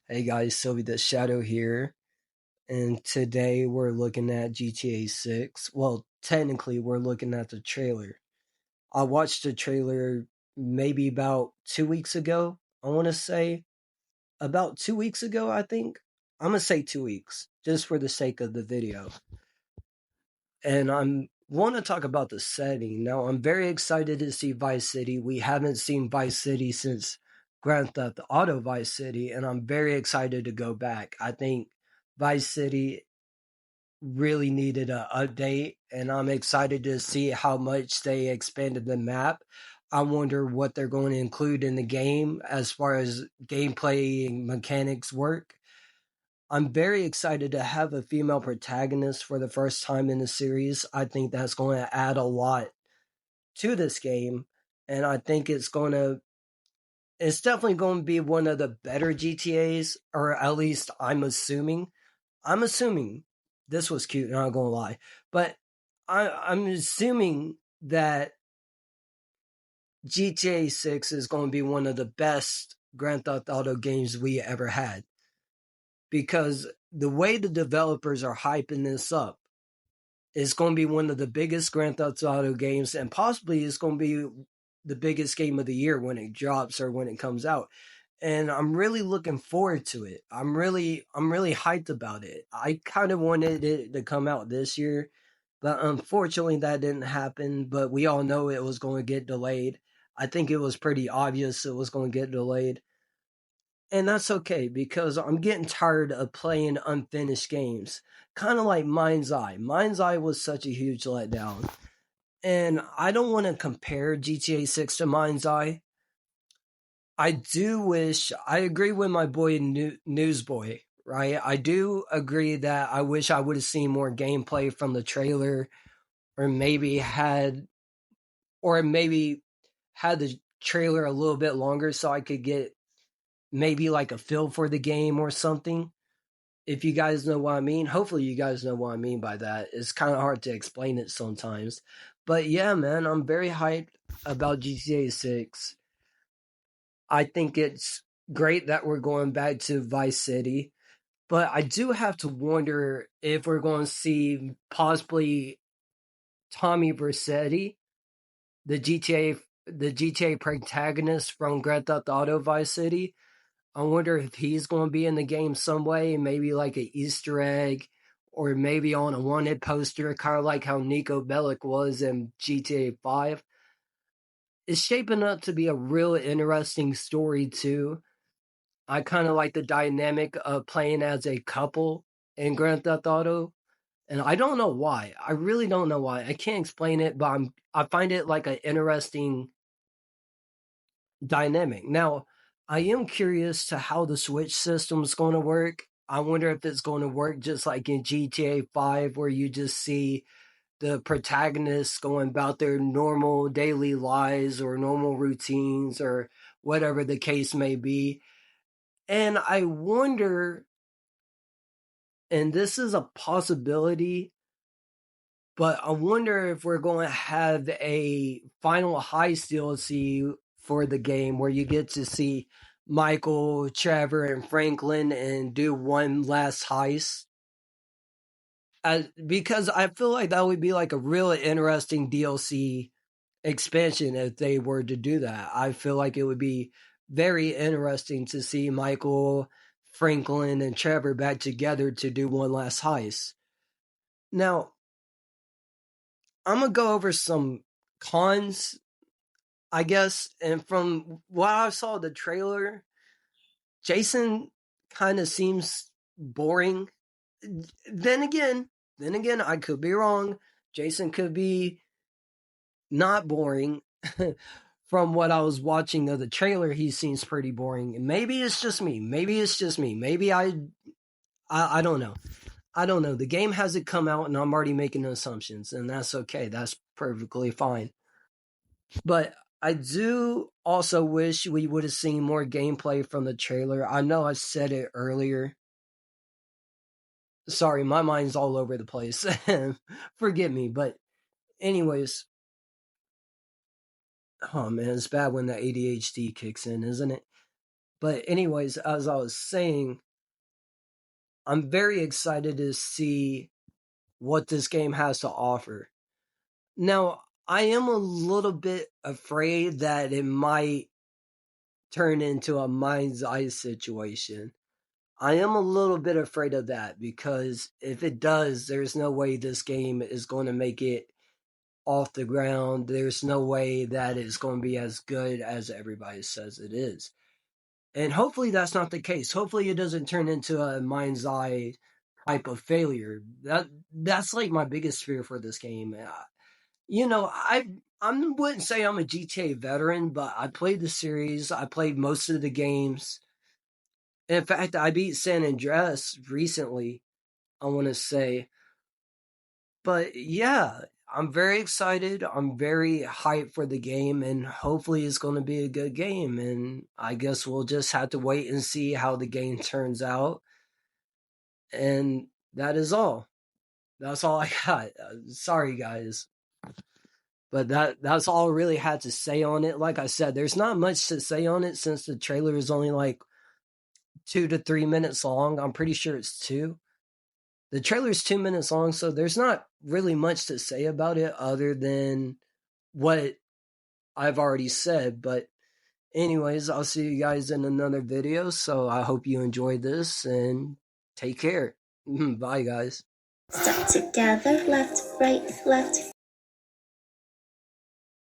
Hey guys, Sylvie the Shadow here, and today we're looking at GTA 6. Well, technically, we're looking at the trailer. I watched the trailer maybe about 2 weeks ago. I want to say about 2 weeks ago, I think. I'm going to say 2 weeks, just for the sake of the video. And I'm want to talk about the setting. Now, I'm very excited to see Vice City. We haven't seen Vice City since Grand Theft Auto Vice City, and I'm very excited to go back. I think Vice City really needed a update, and I'm excited to see how much they expanded the map. I wonder what they're going to include in the game as far as gameplay and mechanics work. I'm very excited to have a female protagonist for the first time in the series. I think that's going to add a lot to this game, and I think it's definitely going to be one of the better GTAs, or at least I'm assuming. I'm assuming this was cute, not gonna lie, but I'm assuming that GTA 6 is going to be one of the best Grand Theft Auto games we ever had, because the way the developers are hyping this up, it's going to be one of the biggest Grand Theft Auto games, and possibly it's going to be the biggest game of the year when it drops or when it comes out. And I'm really looking forward to it. I'm really hyped about it. I kind of wanted it to come out this year, but unfortunately that didn't happen. But we all know it was going to get delayed. I think it was pretty obvious it was going to get delayed. And that's okay, because I'm getting tired of playing unfinished games. Kind of like Mind's Eye. Mind's Eye was such a huge letdown. And I don't want to compare GTA 6 to Mind's Eye. I do wish, I agree with my boy Newsboy, right? I do agree that I wish I would have seen more gameplay from the trailer, or maybe had the trailer a little bit longer so I could get maybe like a feel for the game or something. If you guys know what I mean, hopefully you guys know what I mean by that. It's kind of hard to explain it sometimes. But yeah, man, I'm very hyped about GTA 6. I think it's great that we're going back to Vice City, but I do have to wonder if we're going to see possibly Tommy Vercetti, the GTA protagonist from Grand Theft Auto Vice City. I wonder if he's going to be in the game some way, maybe like an Easter egg, or maybe on a wanted poster, kind of like how Nico Bellic was in GTA 5. It's shaping up to be a real interesting story, too. I kind of like the dynamic of playing as a couple in Grand Theft Auto, and I don't know why. I really don't know why. I can't explain it, but I find it like an interesting dynamic. Now, I am curious to how the Switch system is going to work. I wonder if it's going to work just like in GTA 5, where you just see the protagonists going about their normal daily lives or normal routines or whatever the case may be. And I wonder, and this is a possibility, but I wonder if we're going to have a final heist DLC for the game where you get to see Michael, Trevor, and Franklin and do one last heist. Because I feel like that would be like a really interesting DLC expansion if they were to do that. I feel like it would be very interesting to see Michael, Franklin, and Trevor back together to do one last heist. Now, I'm gonna go over some cons, I guess. And from what I saw the trailer, Jason kind of seems boring. Then again, I could be wrong. Jason could be not boring. From what I was watching of the trailer, he seems pretty boring. And maybe it's just me. Maybe I don't know. I don't know. The game hasn't come out, and I'm already making assumptions, and that's okay. That's perfectly fine. But I do also wish we would have seen more gameplay from the trailer. I know I said it earlier. Sorry, my mind's all over the place. Forgive me. But, anyways, oh man, it's bad when the ADHD kicks in, isn't it? But anyways, as I was saying, I'm very excited to see what this game has to offer. Now, I am a little bit afraid that it might turn into a mind's eye situation. I am a little bit afraid of that because if it does, there's no way this game is going to make it off the ground. There's no way that it's going to be as good as everybody says it is. And hopefully that's not the case. Hopefully it doesn't turn into a mind's eye type of failure. That's like my biggest fear for this game. I wouldn't say I'm a GTA veteran, but I played the series. I played most of the games. In fact, I beat San Andreas recently, I want to say. But yeah, I'm very excited. I'm very hyped for the game, and hopefully it's going to be a good game. And I guess we'll just have to wait and see how the game turns out. And that is all. That's all I got. Sorry, guys. But that's all I really had to say on it. Like I said, there's not much to say on it since the trailer is only like 2 to 3 minutes long. I'm pretty sure it's 2. The trailer is 2 minutes long, so there's not really much to say about it other than what I've already said. But anyways, I'll see you guys in another video. So I hope you enjoyed this and take care. Bye, guys. Stuck together, left, right, left.